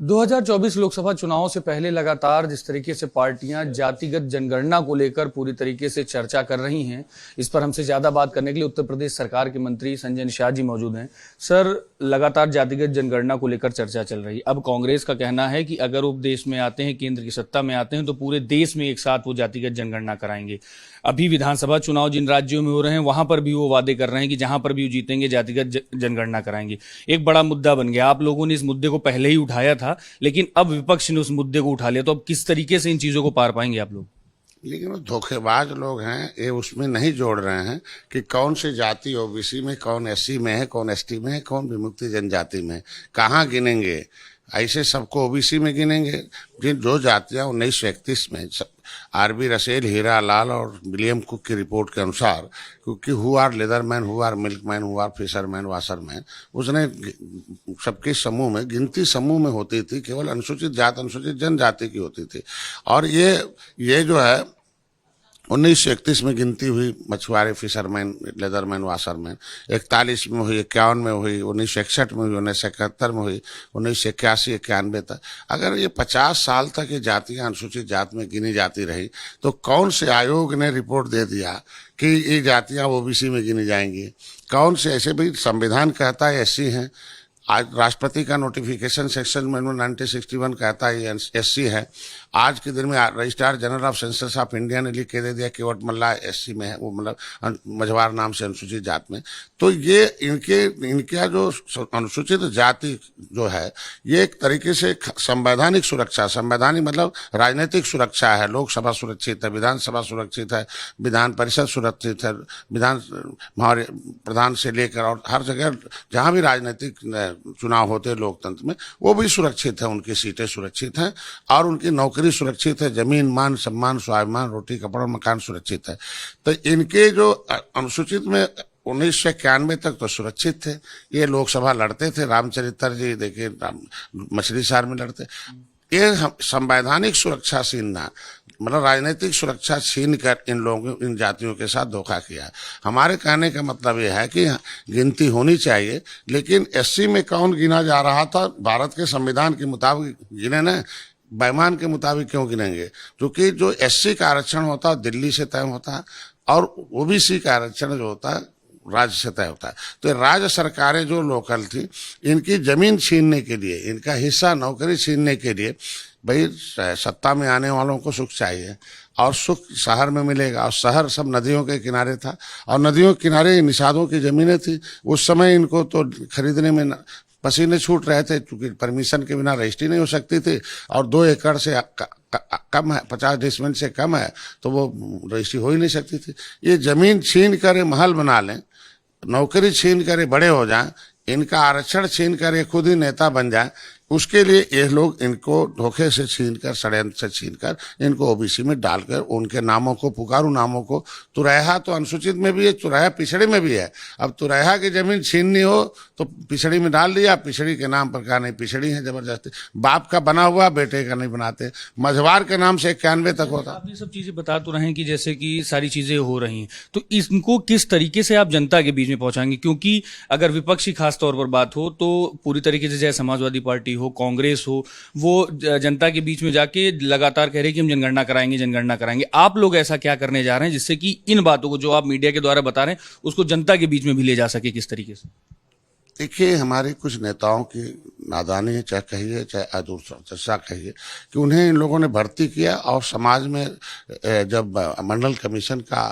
2024 लोकसभा चुनाव से पहले लगातार जिस तरीके से पार्टियां जातिगत जनगणना को लेकर पूरी तरीके से चर्चा कर रही हैं, इस पर हमसे ज्यादा बात करने के लिए उत्तर प्रदेश सरकार के मंत्री संजय निषाद जी मौजूद हैं। सर, लगातार जातिगत जनगणना को लेकर चर्चा चल रही है। अब कांग्रेस का कहना है कि अगर वो देश में आते हैं, केंद्र की सत्ता में आते हैं, तो पूरे देश में एक साथ वो जातिगत जनगणना कराएंगे। अभी विधानसभा चुनाव जिन राज्यों में हो रहे हैं वहां पर भी वो वादे कर रहे हैं कि जहां पर भी वो जीतेंगे जातिगत जनगणना कराएंगे। एक बड़ा मुद्दा बन गया। आप लोगों ने इस मुद्दे को पहले ही उठाया था, लेकिन अब विपक्ष ने उस मुद्दे को उठा लिया, तो अब किस तरीके से इन चीजों को पार पाएंगे आप लोग? लेकिन वो धोखेबाज लोग हैं, ये उसमें नहीं जोड़ रहे हैं कि कौन सी जाति ओबीसी में, कौन एससी में है, कौन एसटी में है, कौन विमुक्ति जनजाति में है। कहाँ गिनेंगे? ऐसे सबको ओबीसी में गिनेंगे। जिन जो जातियां 1931 में आरबी रसेल, हीरा लाल और विलियम कुक की रिपोर्ट के अनुसार, क्योंकि who are leatherman, who are milkman, who are fisherman, washerman, उसने सबके समूह में, गिनती समूह में होती थी, केवल अनुसूचित जात अनुसूचित जनजाति की होती थी। और ये जो है 1931 में गिनती हुई मछुआरे, फिशरमैन, लेदरमैन, वाशरमैन। 41 में हुई, 51 में हुई, 1961 में हुई, 1971 में हुई, 1981, 91 तक। अगर ये 50 साल तक ये जातियां अनुसूचित जात में गिनी जाती रही, तो कौन से आयोग ने रिपोर्ट दे दिया कि ये जातियां ओबीसी में गिनी जाएंगी? कौन से ऐसे? भाई संविधान कहता है एससी हैं, आज राष्ट्रपति का नोटिफिकेशन सेक्शन में 1961 कहता है एससी है। आज के दिन में registrar general of census of India ने लिख के दे दिया कि वटमल्ला एससी में है, वो मतलब मझवार नाम से अनुसूचित जात में। तो ये इनका जो अनुसूचित जाति जो है, ये एक तरीके से संवैधानिक सुरक्षा, संवैधानिक मतलब राजनीतिक सुरक्षा है। लोकसभा सुरक्षित है, विधानसभा सुरक्षित है, विधान परिषद सुरक्षित है, विधान हमारे प्रधान से लेकर और हर जगह जहां भी राजनीतिक चुनाव होते हैं लोकतंत्र में, वो भी सुरक्षित है। उनकी सीटें सुरक्षित हैं और उनकी नौकरी सुरक्षित है, जमीन, मान सम्मान, स्वाभिमान, रोटी कपड़ा मकान सुरक्षित है। तो इनके जो अनुसूचित में 1991 तक तो सुरक्षित थे। ये लोकसभा लड़ते थे, रामचरित्र जी देखिए मछली शहर में लड़ते। ये संवैधानिक सुरक्षा छीनना, मतलब राजनीतिक सुरक्षा छीन कर इन लोगों, इन जातियों के साथ धोखा किया। हमारे कहने का मतलब यह है कि गिनती होनी चाहिए, लेकिन एससी में कौन गिना जा रहा था? भारत के संविधान के मुताबिक गिने ना, बेईमान के मुताबिक क्यों गिनेंगे? क्योंकि जो एससी का आरक्षण होता है दिल्ली से तय होता है, और ओबीसी का आरक्षण जो होता है राज्य से तय होता है। तो राज्य सरकारें जो लोकल थी, इनकी जमीन छीनने के लिए, इनका हिस्सा, नौकरी छीनने के लिए, भाई सत्ता में आने वालों को सुख चाहिए, और सुख शहर में मिलेगा। और शहर सब नदियों के किनारे था, और नदियों के किनारे निषादों की जमीनें थी। उस समय इनको तो खरीदने में पसीने छूट रहे थे, क्योंकि परमिशन के बिना रजिस्ट्री नहीं हो सकती थी, और 2 एकड़ से कम है, 50 डिसमिल से कम है, तो वो रजिस्ट्री हो ही नहीं सकती थी। ये जमीन छीन कर महल बना लें, नौकरी छीन कर बड़े हो जाएं, इनका आरक्षण छीन कर खुद ही नेता बन जाए, उसके लिए ये लोग इनको धोखे से छीनकर, षड्यंत्र से छीनकर इनको ओबीसी में डालकर उनके नामों को, पुकारू नामों को, तुरैहा तो अनुसूचित में भी है, तुरैहा पिछड़ी में भी है। अब तुरैहा की जमीन छीननी हो तो पिछड़ी में डाल दिया, पिछड़ी के नाम पर कहा नहीं पिछड़ी है जबरदस्ती। बाप का बना हुआ बेटे का नहीं बनाते। मझवार के नाम से 91 तक होता। आप ये सब चीजें बता तो रहे हैं कि जैसे कि सारी चीजें हो रही हैं, तो इनको किस तरीके से आप जनता के बीच में पहुंचाएंगे? क्योंकि अगर विपक्षी खास तौर पर बात हो तो पूरी तरीके से, चाहे समाजवादी पार्टी हो, कांग्रेस हो, वो जनता के बीच में जाके लगातार कह रहे हैं कि हम जनगणना कराएंगे, जनगणना कराएंगे। आप लोग ऐसा क्या करने जा रहे हैं जिससे कि इन बातों को जो आप मीडिया के द्वारा बता रहे हैं उसको जनता के बीच में भी ले जा सके? किस तरीके से? देखिए, हमारे कुछ नेताओं की नादानी है, चाहे कहिए चाहे अदूरदर्शिता कहिए, कि उन्हें इन लोगों ने भर्ती किया, और समाज में जब मंडल कमीशन का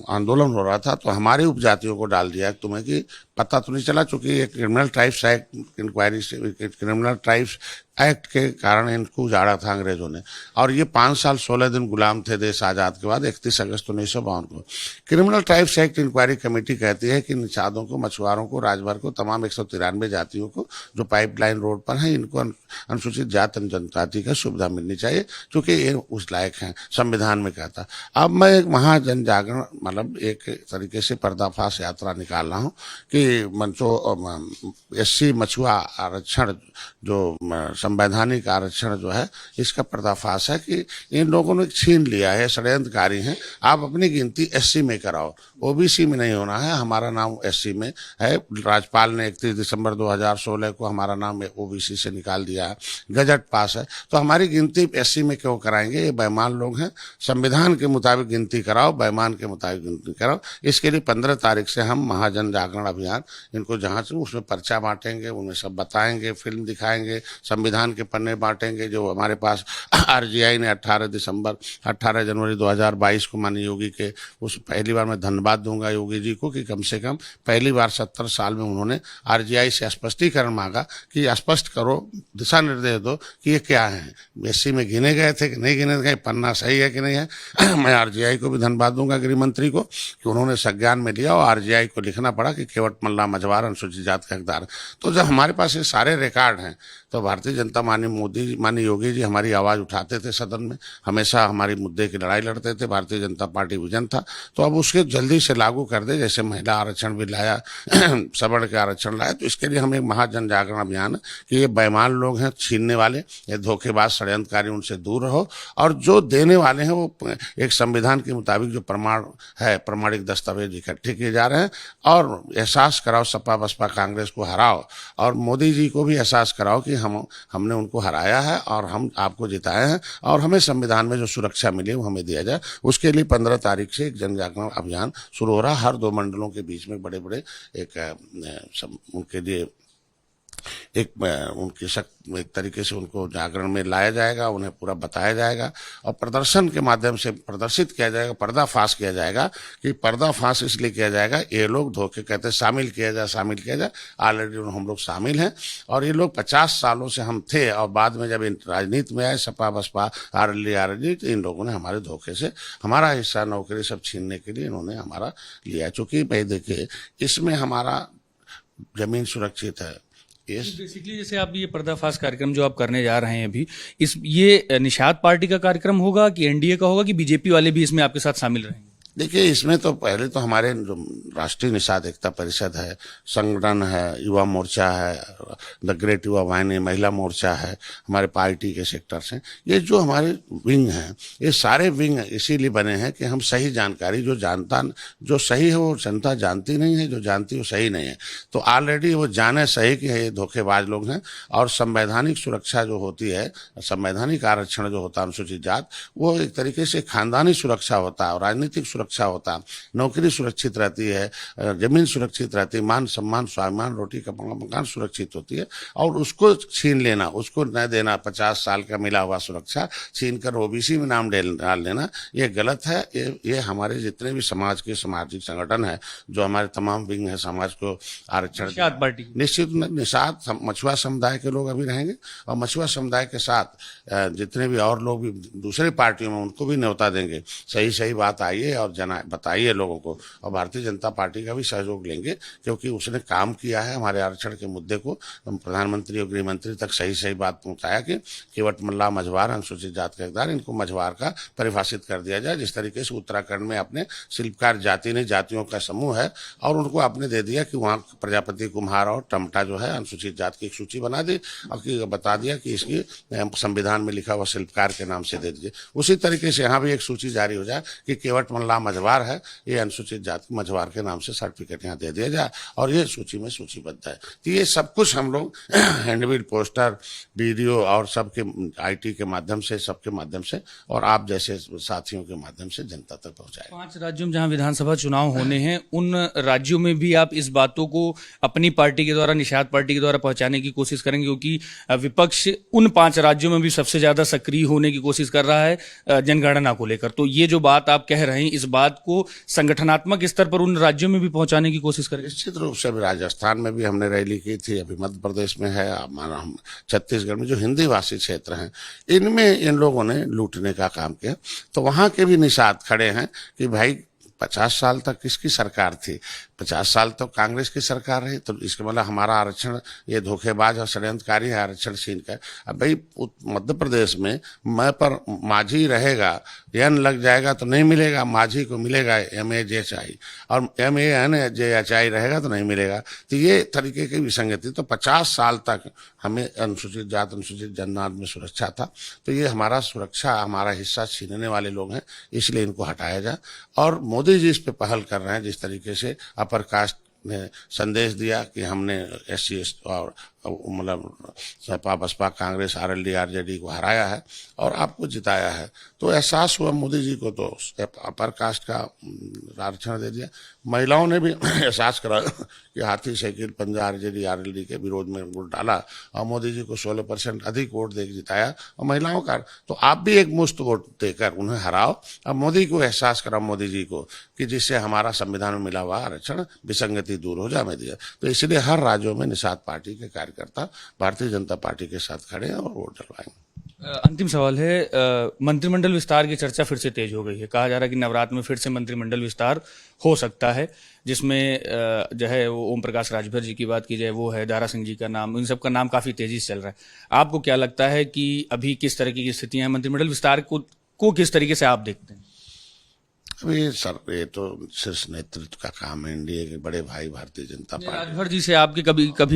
आंदोलन हो रहा था तो हमारे उपजातियों को डाल दिया तुम्हें, कि पता तो नहीं चला, चूंकि एक क्रिमिनल ट्राइब्स एक्ट इंक्वायरी से, क्रिमिनल ट्राइब्स एक्ट के कारण इनको उजाड़ा था अंग्रेजों ने। और ये 5 साल 16 दिन गुलाम थे देश आजाद के बाद, 31 अगस्त 1952 को। Criminal tribes act inquiry committee कहती है कि निषादों को, मछुआरों को, राजभर को, तमाम 193 जातियों को जो पाइपलाइन रोड पर हैं, इनको अनुसूचित जात जनजाति का सुविधा मिलनी चाहिए, क्योंकि ये उस लायक हैं, संविधान में कहता। अब मैं एक महाजन जागरण, मतलब एक तरीके से पर्दाफाश यात्रा निकाल रहा हूँ कि एससी मछुआ आरक्षण जो संवैधानिक आरक्षण जो है, इसका पर्दाफाश है कि इन लोगों ने छीन लिया है, षड्यंत्रकारी हैं। आप अपनी गिनती एससी में कराओ, ओबीसी में नहीं होना है। हमारा नाम एससी में है। राज्यपाल ने 31 दिसंबर 2016 को हमारा नाम ओबीसी से निकाल दिया है, गजट पास है। तो हमारी गिनती एससी में क्यों कराएंगे? ये बेईमान लोग हैं। संविधान के मुताबिक गिनती कराओ, बेईमान के मुताबिक गिनती कराओ। इसके लिए 15 तारीख से हम महाजन जागरण अभियान इनको जहां से उसमें पर्चा बांटेंगे, उन्हें सब बताएंगे, फिल्म दिखाएंगे, संविधान के पन्ने बांटेंगे। जो हमारे पास आरजीआई ने 18 जनवरी 2022 को माननीय योगी के उस पहली बार मैं धन्यवाद दूंगा योगी जी को कि कम से कम पहली बार 70 साल में उन्होंने आरजीआई से स्पष्टीकरण मांगा कि स्पष्ट करो, दिशा निर्देश दो कि ये क्या है, एससी में गिने गए थे कि नहीं गिने गए, पन्ना सही है कि नहीं है। मैं आरजीआई को भी धन्यवाद दूंगा, गृह मंत्री को, कि उन्होंने संज्ञान में लिया और आरजीआई को लिखना पड़ा कि केवट मल्ला मझवार अनुसूचित जाति का हकदार। तो जब हमारे पास ये सारे रिकॉर्ड हैं तो भारतीय जनता माननीय योगी जी हमारी आवाज उठाते थे सदन में, हमेशा हमारी मुद्दे की लड़ाई लड़ते थे। भारतीय जनता पार्टी विजन था, तो अब उसके जल्दी से लागू कर दे। जैसे महिला आरक्षण भी लाया, सवर्ण के आरक्षण लाया, तो इसके लिए हम एक महाजन जागरण अभियान कि ये बेईमान लोग हैं, छीनने वाले, ये धोखेबाज षड्यंत्रकारी, उनसे दूर रहो। और जो देने वाले हैं वो एक संविधान के मुताबिक जो प्रमाण है, प्रमाणिक दस्तावेज इकट्ठे किए जा रहे हैं। और एहसास कराओ, सपा बसपा कांग्रेस को हराओ और मोदी जी को भी एहसास कराओ कि हमने उनको हराया है और हम आपको जिताए हैं और हमें संविधान में जो सुरक्षा मिली वो हमें दिया जाए। उसके लिए 15 तारीख से एक जन जागरण अभियान शुरू हो रहा है। हर 2 मंडलों के बीच में बड़े बड़े उनके लिए एक तरीके से उनको जागरण में लाया जाएगा, उन्हें पूरा बताया जाएगा और प्रदर्शन के माध्यम से प्रदर्शित किया जाएगा, पर्दाफाश किया जाएगा। कि पर्दाफाश इसलिए किया जाएगा, ये लोग धोखे कहते शामिल किया जाए। ऑलरेडी हम लोग शामिल हैं और ये लोग 50 सालों से हम थे और बाद में जब राजनीति में आए, सपा बसपा आरएलडी, तो इन लोगों ने हमारे धोखे से हमारा हिस्सा, नौकरी सब छीनने के लिए इन्होंने हमारा लिया। चूंकि भाई देखिए, इसमें हमारा जमीन सुरक्षित है। बेसिकली जैसे आप ये पर्दाफाश कार्यक्रम जो आप करने जा रहे हैं अभी, ये निषाद पार्टी का कार्यक्रम होगा कि एनडीए का होगा कि बीजेपी वाले भी इसमें आपके साथ शामिल रहेंगे? देखिए, इसमें तो पहले तो हमारे जो राष्ट्रीय निषाद एकता परिषद है, संगठन है, युवा मोर्चा है, द ग्रेट युवा वाहिनी, महिला मोर्चा है, हमारे पार्टी के सेक्टर्स हैं, ये जो हमारे विंग हैं, ये सारे विंग इसीलिए बने हैं कि हम सही जानकारी, जो सही है वो जनता जानती नहीं है, जो जानती है वो सही नहीं है। तो ऑलरेडी वो जाने सही कि ये धोखेबाज लोग हैं। और संवैधानिक सुरक्षा जो होती है, संवैधानिक आरक्षण जो होता है अनुसूचित जात, वो एक तरीके से खानदानी सुरक्षा होता है और राजनीतिक सुरक्षा होता है। नौकरी सुरक्षित रहती है, जमीन सुरक्षित रहती है, मान सम्मान स्वाभिमान, रोटी कपड़ा मकान सुरक्षित होती है। और उसको छीन लेना, उसको न देना, 50 साल का मिला हुआ सुरक्षा छीन कर ओबीसी में नाम डाल लेना, ये गलत है। ये हमारे जितने भी समाज के सामाजिक संगठन है, जो हमारे तमाम विंग है समाज को आरक्षण, निश्चित निषाद मछुआ समुदाय के लोग अभी रहेंगे और मछुआ समुदाय के साथ जितने भी और लोग भी दूसरे पार्टियों में, उनको भी न्योता देंगे। सही बात आइए और बताइए लोगों को, और भारतीय जनता पार्टी का भी सहयोग लेंगे, क्योंकि उसने काम किया है हमारे आरक्षण के मुद्दे को प्रधानमंत्री और गृह मंत्री तक सही बात पहुंचाया कि केवट मल्ला मझवार अनुसूचित जाति के हकदार, इनको मझवार का परिभाषित कर दिया जाए। जिस तरीके से उत्तराखंड में अपने शिल्पकार जाति ने जातियों का समूह है और उनको आपने दे दिया कि वहाँ प्रजापति, कुम्हार और टमटा जो है अनुसूचित जाति की एक सूची बना दी और बता दिया कि इसकी संविधान में लिखा हुआ शिल्पकार के नाम से दे दीजिए। उसी तरीके से यहाँ भी एक सूची जारी हो जाए कि केवट मल्ला मझवार है, ये अनुसूचित जाति मझवार के नाम से सर्टिफिकेट यहाँ दे दिया जाए और ये सूची में सूचीबद्ध है। तो ये सब कुछ हम लोग हैंडबिल, पोस्टर, वीडियो और सबके आईटी के माध्यम से, सबके माध्यम से और आप जैसे साथियों के माध्यम से जनता तक पहुंचाए। 5 राज्यों में जहां विधानसभा चुनाव होने हैं, उन राज्यों में भी आप इस बातों को अपनी पार्टी के द्वारा, निषाद पार्टी के द्वारा पहुंचाने की कोशिश करेंगे, क्योंकि विपक्ष उन 5 राज्यों में भी सबसे ज्यादा सक्रिय होने की कोशिश कर रहा है जनगणना को लेकर। तो ये जो बात आप कह रहे हैं, इस बात को संगठनात्मक स्तर पर उन राज्यों में भी पहुंचाने की कोशिश करेंगे? निश्चित रूप से। अभी राजस्थान में भी हमने रैली की थी, अभी मध्य प्रदेश में है, हमारा छत्तीसगढ़ में जो हिंदी भाषी क्षेत्र हैं, इनमें इन लोगों ने लूटने का काम किया। तो वहां के भी निषाद खड़े हैं कि भाई 50 साल तक किसकी सरकार थी? 50 साल तो कांग्रेस की सरकार रही। तो इसके मतलब हमारा आरक्षण ये धोखेबाज और षड्यंत्रकारी है आरक्षण छीन कर। अब भाई मध्य प्रदेश में मैं पर माझी रहेगा, एन लग जाएगा तो नहीं मिलेगा, माझी को मिलेगा MAJHI, और MANJHI रहेगा तो नहीं मिलेगा। तो ये तरीके की विसंगति। तो 50 साल तक हमें अनुसूचित जात अनुसूचित जनजाति में सुरक्षा था, तो ये हमारा सुरक्षा हमारा हिस्सा छीनने वाले लोग हैं, इसलिए इनको हटाया जाए। और मोदी जी इस पे पहल कर रहे हैं, जिस तरीके से अपर कास्ट ने संदेश दिया कि हमने SC और मतलब सपा बसपा कांग्रेस RLD RJD को हराया है और आपको जिताया है, तो एहसास हुआ मोदी जी को, तो अपर कास्ट का आरक्षण दे दिया। महिलाओं ने भी एहसास करा कि हाथी साइकिल पंजा RJD RLD के विरोध में वोट डाला और मोदी जी को 16% अधिक वोट देकर जिताया। और महिलाओं का तो आप भी एक मुश्त वोट देकर उन्हें हराओ और मोदी को एहसास करा, मोदी जी को, कि जिससे हमारा संविधान में मिला हुआ आरक्षण विसंगति दूर हो जाए दिया। तो इसलिए हर राज्यों में निषाद पार्टी के कार्यकर्ता भारतीय जनता पार्टी के साथ खड़े हैं और वोट डलवाएंगे। अंतिम सवाल है, मंत्रिमंडल विस्तार की चर्चा फिर से तेज हो गई है। कहा जा रहा है कि नवरात्र में फिर से मंत्रिमंडल विस्तार हो सकता है, जिसमें जो है वो ओम प्रकाश राजभर जी की बात की जाए, वो है दारा सिंह जी का नाम, इन सब का नाम काफी तेजी से चल रहा है। आपको क्या लगता है कि अभी किस तरह की स्थितियां हैं, मंत्रिमंडल विस्तार को किस तरीके से आप देखते हैं? अभी सर ये तो शीर्ष नेतृत्व का काम है, NDA के बड़े भाई भारतीय जनता पार्टी। राजभर जी से आपके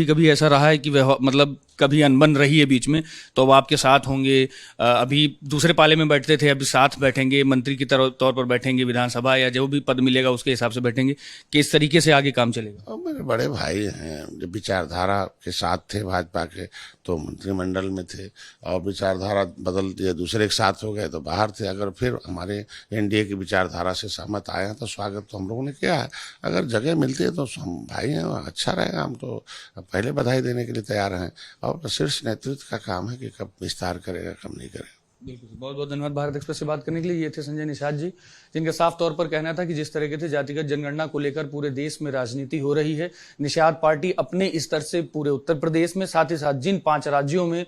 कभी ऐसा रहा है कि वह मतलब कभी अनबन रही है बीच में, तो अब आपके साथ होंगे? अभी दूसरे पाले में बैठते थे, अभी साथ बैठेंगे, मंत्री की तौर पर बैठेंगे विधानसभा, या जो भी पद मिलेगा उसके हिसाब से बैठेंगे? किस तरीके से आगे काम चलेगा? और मेरे बड़े भाई हैं, जब विचारधारा के साथ थे भाजपा के तो मंत्रिमंडल में थे, और विचारधारा बदल दिए, दूसरे के साथ हो गए तो बाहर थे। अगर फिर हमारे NDA की विचारधारा से सहमत आए हैं तो स्वागत तो हम लोगों ने किया है। अगर जगह मिलती है तो हम भाई हैं, अच्छा रहेगा, हम तो पहले बधाई देने के लिए तैयार हैं। और शीर्ष नेतृत्व का काम है कि कब विस्तार करेगा कब नहीं करेगा। बिल्कुल, बहुत बहुत धन्यवाद भारत एक्सप्रेस से बात करने के लिए। ये थे संजय निषाद जी, जिनका साफ तौर पर कहना था कि जिस तरीके से जातिगत जनगणना को लेकर पूरे देश में राजनीति हो रही है, निषाद पार्टी अपने स्तर से पूरे उत्तर प्रदेश में, साथ ही साथ जिन 5 राज्यों में,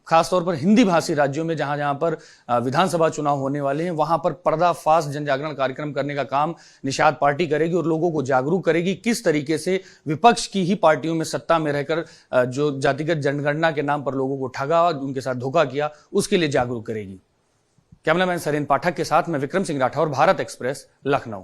खासतौर पर हिंदी भाषी राज्यों में जहां जहां पर विधानसभा चुनाव होने वाले हैं, वहां पर पर्दाफाश जन जागरण कार्यक्रम करने का काम निषाद पार्टी करेगी और लोगों को जागरूक करेगी किस तरीके से विपक्ष की ही पार्टियों में सत्ता में रहकर जो जातिगत जनगणना के नाम पर लोगों को ठगा, उनके साथ धोखा किया, उसके लिए जागरूक करेगी। कैमरामैन सरेन पाठक के साथ मैं विक्रम सिंह राठौर, भारत एक्सप्रेस, लखनऊ।